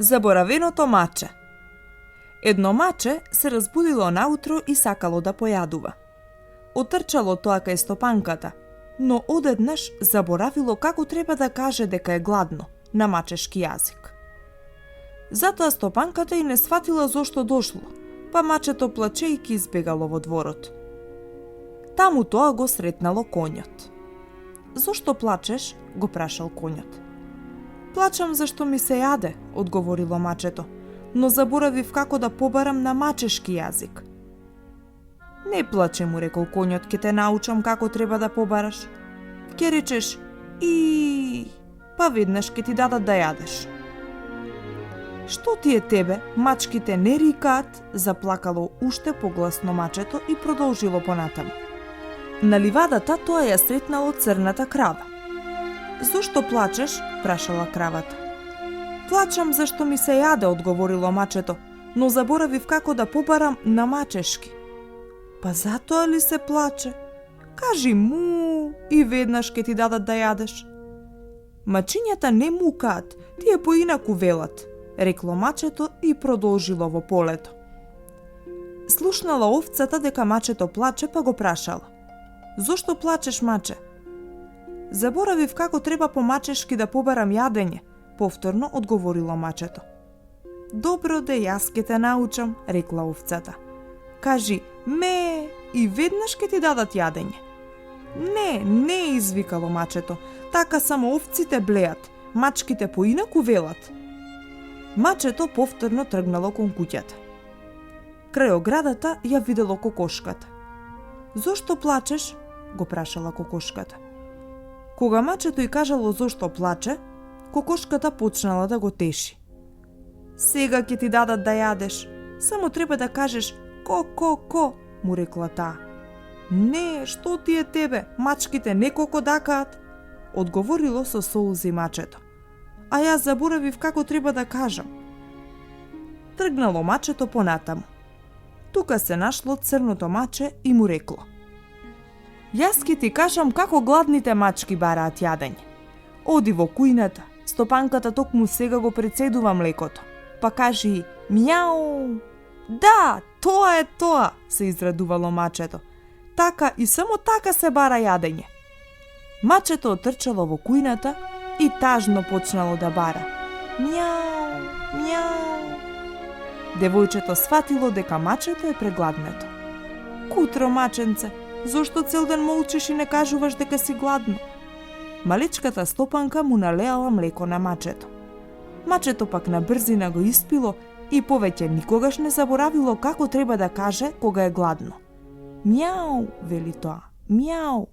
Заборавеното маче. Едно маче се разбудило наутро и сакало да појадува. Отрчало тоа кај стопанката, но одеднаш заборавило како треба да каже дека е гладно на мачешки јазик. Затоа стопанката и не сватила зошто дошло, па мачето плачејки избегало во дворот. Таму тоа го сретнало конјот. "Зошто плачеш?" го прашал конјот. "Плачам зашто ми се јаде," одговорило мачето, "но заборавив како да побарам на мачешки јазик." "Не плаче," му рекол конјот, "ке те научам како треба да побараш. Ке речеш и, па веднаш ке ти дадат да јадеш." "Што ти е тебе, мачките не рикаат," заплакало уште погласно мачето и продолжило понатаму. На ливадата тоа ја сретнало црната крава. "Зошто плачеш?" прашала кравата. "Плачам зашто ми се јаде," одговорило мачето, "но заборавив како да побарам на мачешки." "Па затоа ли се плаче? Кажи му и веднаш ке ти дадат да јадеш." "Мачињата не мукаат, тие поинаку велат," рекло мачето и продолжило во полето. Слушнала овцата дека мачето плаче, па го прашала: "Зошто плачеш, маче?" "Заборавив како треба помачешки да побарам јадење," повторно одговорило мачето. "Добро де, јас ке те научам," рекла овцата. "Кажи ме и веднаш ке ти дадат јадење." Не, извикало мачето, "така само овците блеат, мачките поинаку велат." Мачето повторно тргнало кон куќата. Крај оградата ја видело кокошката. "Зошто плачеш?" го прашала кокошката. Кога мачето ѝ кажало зошто плаче, кокошката почнала да го теши. "Сега ќе ти дадат да јадеш, само треба да кажеш ко, му рекла таа. "Не, што ти е тебе, мачките неколку дакаат," одговорило со солзи мачето. "А јас заборавив како треба да кажам." Тргнало мачето понатаму. Тука се нашло црното маче и му рекло: "Јас ќе ти кажам како гладните мачки бараат јадење. Оди во кујната, стопанката токму сега го прецедува млекото. Па кажи мјау." "Да, тоа е тоа," се израдувало мачето. "Така и само така се бара јадење." Мачето отрчало во кујната и тажно почнало да бара: "Мјау, мјау." Девојчето сватило дека мачето е прегладнето. "Кутро, маченце, зошто цел ден молчиш и не кажуваш дека си гладно?" Малечката стопанка му налеала млеко на мачето. Мачето пак на брзина го испило и повеќе никогаш не заборавило како треба да каже кога е гладно. "Мјау," вели тоа, "мјау."